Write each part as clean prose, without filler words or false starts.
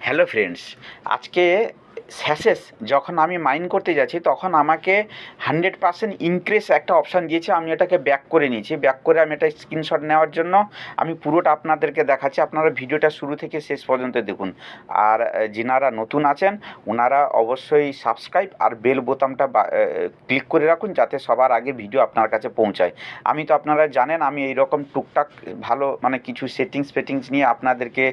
Hello friends, আজকে স্যাসেস যখন আমি মাইন করতে যাচ্ছি তখন আমাকে 100% ইনক্রিজ একটা অপশান দিয়েছে। আমি এটাকে ব্যাক করে নিয়েছি। ব্যাক করে আমি এটা স্ক্রিনশট নেওয়ার জন্য আমি পুরোটা আপনাদেরকে দেখাচ্ছি। আপনারা ভিডিওটা শুরু থেকে শেষ পর্যন্ত দেখুন। আর যিনারা নতুন আছেন ওনারা অবশ্যই সাবস্ক্রাইব আর বেল বোতামটা ক্লিক করে রাখুন, যাতে সবার আগে ভিডিও আপনার কাছে পৌঁছায়। আমি তো আপনারা জানেন আমি এইরকম টুকটাক ভালো কিছু সেটিংস নিয়ে আপনাদেরকে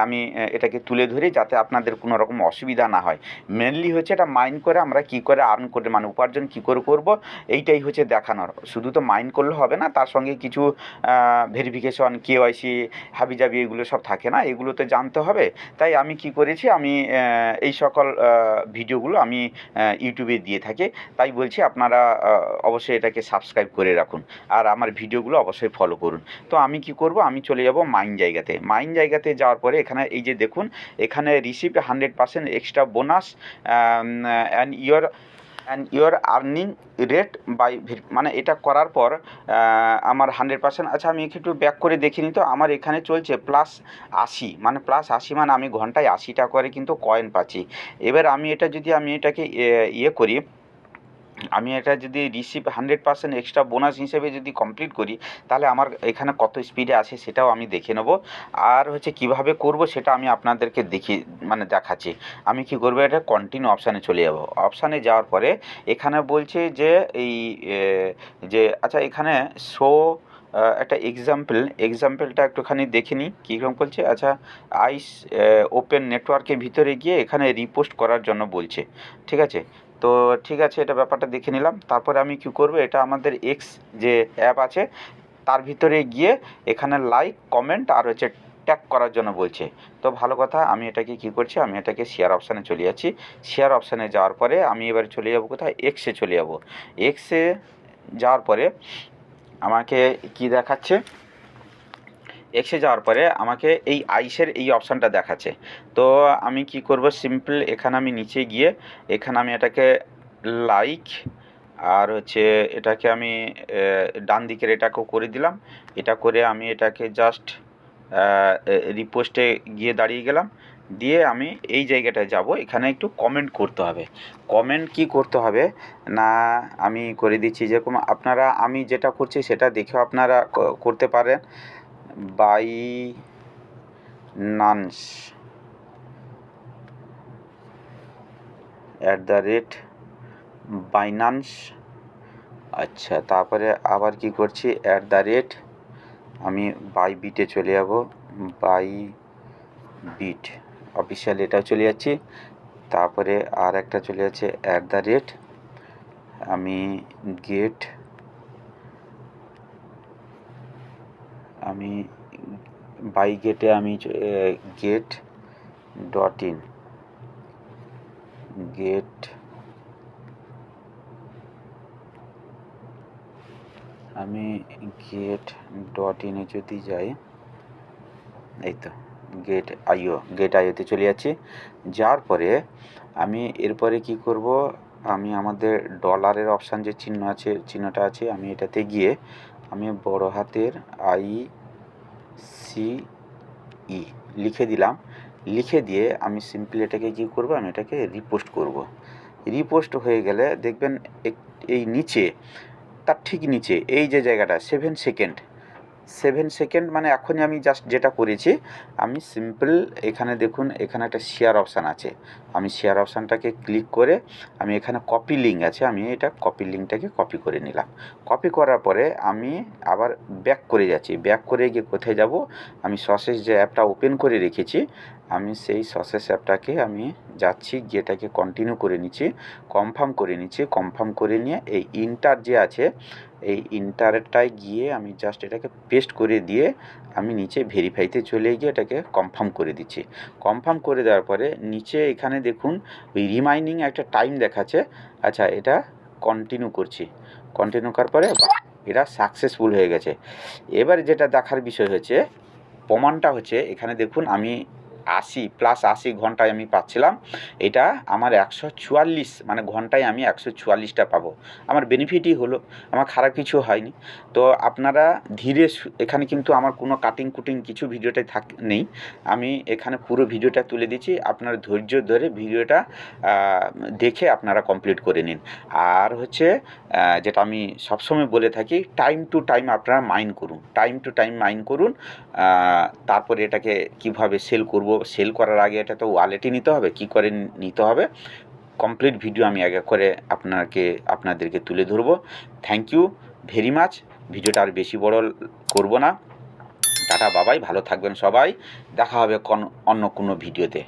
আমি এটাকে তুলে ধরি, যাতে আপনাদের কোনো রকম অসুবিধা না হয়। মেনলি হচ্ছে এটা মাইন্ড করে আমরা কী করে আর্ন করে উপার্জন কী করে করব, এইটাই হচ্ছে দেখানোর। শুধু তো মাইন্ড করলে হবে না, তার সঙ্গে কিছু ভেরিফিকেশন, কেওয়াইসি, হাবিজাবি এগুলো সব থাকে না, এগুলো তো জানতে হবে। তাই আমি কি করেছি, আমি এই সকল ভিডিওগুলো আমি ইউটিউবে দিয়ে থাকি। তাই বলছি আপনারা অবশ্যই এটাকে সাবস্ক্রাইব করে রাখুন আর আমার ভিডিওগুলো অবশ্যই ফলো করুন। তো আমি কি করব, আমি চলে যাব মাইন জায়গাতে যাওয়ার পরে এখানে এই যে দেখুন, এখানে receive 100% extra bonus and your earning rate by এটা করার পর আমার 100%। আচ্ছা, আমি একটু ব্যাক করে দেখিনি, তো আমার এখানে চলছে +80, +80 মানে আমি ঘন্টায় 80 করে কিন্তু কয়েন পাচ্ছি। এবার আমি এটাকে করি, আমি এটা যদি রিসিভ 100% এক্সট্রা বোনাস হিসেবে যদি কমপ্লিট করি, তাহলে আমার এখানে কত স্পিডে আসে সেটাও আমি দেখে নেব। আর হচ্ছে কীভাবে করব সেটা আমি আপনাদেরকে দেখাচ্ছি। আমি কি করব, এটা কন্টিনিউ অপশানে চলে যাব। অপশানে যাওয়ার পরে এখানে বলছে যে আচ্ছা, এখানে একটা এক্সাম্পলটা একটুখানি দেখে নিই কীরকম বলছে। আচ্ছা, আইস ওপেন নেটওয়ার্কের ভিতরে গিয়ে এখানে রিপোস্ট করার জন্য বলছে। ঠিক আছে, তো ঠিক আছে, এটা ব্যাপারটা দেখে নিলাম। তারপরে আমি কী করব, এটা আমাদের এক্স যে অ্যাপ আছে তার ভিতরে গিয়ে এখানে লাইক, কমেন্ট আর হচ্ছে ট্যাগ করার জন্য বলছে। তো ভালো কথা, আমি এটাকে কী করছি, আমি এটাকে শেয়ার অপশানে চলে যাচ্ছি। শেয়ার অপশানে যাওয়ার পরে আমি এবার চলে যাব কোথায়, এক্সে চলে যাব। এক্সে যাওয়ার পরে আমাকে কি দেখাচ্ছে, এক্সে যাওয়ার পরে আমাকে এই আইসের এই অপশানটা দেখাচ্ছে। তো আমি কি করব, সিম্পল এখানে আমি নিচে গিয়ে এখানে আমি এটাকে লাইক আর হচ্ছে এটাকে আমি ডান দিকের এটাকেও করে দিলাম। এটা করে আমি এটাকে জাস্ট রিপোস্টে গিয়ে দাঁড়িয়ে গেলাম। দিয়ে আমি এই জায়গাটায় যাব, এখানে একটু কমেন্ট করতে হবে। কমেন্ট কি করতে হবে না, আমি করে দিচ্ছি। যেরকম আপনারা আমি যেটা করছি সেটা দেখেও আপনারা করতে পারেন। Binance @Binance. আচ্ছা, তারপরে আবার কি করছি, আমি বাইবিটে চলে যাব। বাইবিট অফিসিয়াল এটাও চলে যাচ্ছি। তারপরে আর একটা চলে যাচ্ছে আমি বাইগেটে আমি get.in আমি get.in-এ যদি যাই, এই তো get.io-তে চলে যাচ্ছি। যাওয়ার পরে আমি এরপরে কি করব, আমি আমাদের ডলারের অপশান যে চিহ্নটা আছে আমি এটাতে গিয়ে আমি বড় হাতের ICE লিখে দিলাম। লিখে দিয়ে আমি সিম্পলি এটাকে কী করব, আমি এটাকে রিপোস্ট করব। রিপোস্ট হয়ে গেলে দেখবেন এই নিচে, তার ঠিক নিচে এই যে জায়গাটা 7 সেকেন্ড এখনই আমি জাস্ট যেটা করেছি, আমি সিম্পল এখানে দেখুন, এখানে একটা শেয়ার অপশান আছে। আমি শেয়ার অপশানটাকে ক্লিক করে আমি এখানে কপি লিঙ্ক আছে, আমি এটা কপি লিঙ্কটাকে কপি করে নিলাম। কপি করার পরে আমি আবার ব্যাক করে যাচ্ছি। ব্যাক করে গিয়ে কোথায় যাব, আমি সসেস যে অ্যাপটা ওপেন করে রেখেছি, আমি সেই সসেস অ্যাপটাকে আমি যাচ্ছি, গিয়ে এটাকে কন্টিনিউ করে নিচ্ছি, কনফার্ম করে নিয়ে এই ইন্টার যে আছে, এই ইন্টারটায় গিয়ে আমি জাস্ট এটাকে পেস্ট করে দিয়ে আমি নিচে ভেরিফাইতে চলে গিয়ে এটাকে কনফার্ম করে দিচ্ছি। কনফার্ম করে দেওয়ার পরে নিচে এখানে দেখুন ওই রিমাইন্ডিং একটা টাইম দেখাচ্ছে। আচ্ছা, এটা কন্টিনিউ করছি। কন্টিনিউ করার পরে এটা সাকসেসফুল হয়ে গেছে। এবার যেটা দেখার বিষয় হচ্ছে, প্রমাণটা হচ্ছে এখানে দেখুন, আমি +80 ঘন্টায় আমি পাচ্ছিলাম। এটা আমার 144 মানে ঘন্টায় আমি 144টা পাবো। আমার বেনিফিটই হলো, আমার খারাপ কিছু হয়নি। তো আপনারা ধীরে এখানে কিন্তু আমার কোনো কাটিং-কুটিং কিছু ভিডিওতে নেই। আমি এখানে পুরো ভিডিওটা তুলে দিচ্ছি। আপনারা ধৈর্য ধরে ভিডিওটা আ দেখে আপনারা কমপ্লিট করে নিন। আর হচ্ছে যেটা আমি সবসময় বলে থাকি, টাইম টু টাইম আপনারা মাইন করুন। টাইম টু টাইম মাইন করুন। তারপরে এটাকে কিভাবে সেল করব, সেল করার আগে এটা তো ওয়ালেটে নিতে হবে, কি করে নিতে হবে, কমপ্লিট ভিডিও আমি এক এক করে আপনাদেরকে তুলে ধরব। Thank you very much. ভিডিওটা আর বেশি বড় করব না। টাটা বাবাই, ভালো থাকবেন সবাই। দেখা হবে অন্য কোনো ভিডিওতে।